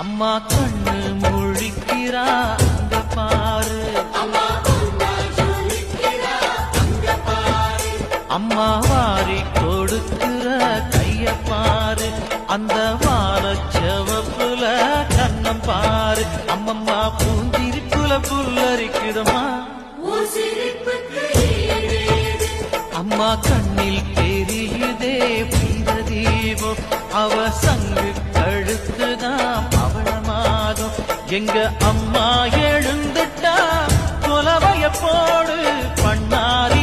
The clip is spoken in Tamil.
அம்மா கண்ணு முழிக்கிறா அங்க பாரு, அம்மா வாரி கொடுக்கிற கைய பாரு, அந்த வானச்சவப்புல கண்ணம் பாரு, அம்மம்மா பூந்திரிப்புல புல்லரிக்குதம்மா, அம்மா கண்ணில் தெரியுதே வைர தீபம், அவ சங்கு கழுத்துதான் அவளமாகும், எங்க அம்மா எழுந்துட்டா கொலவைய போடு பண்ணாரி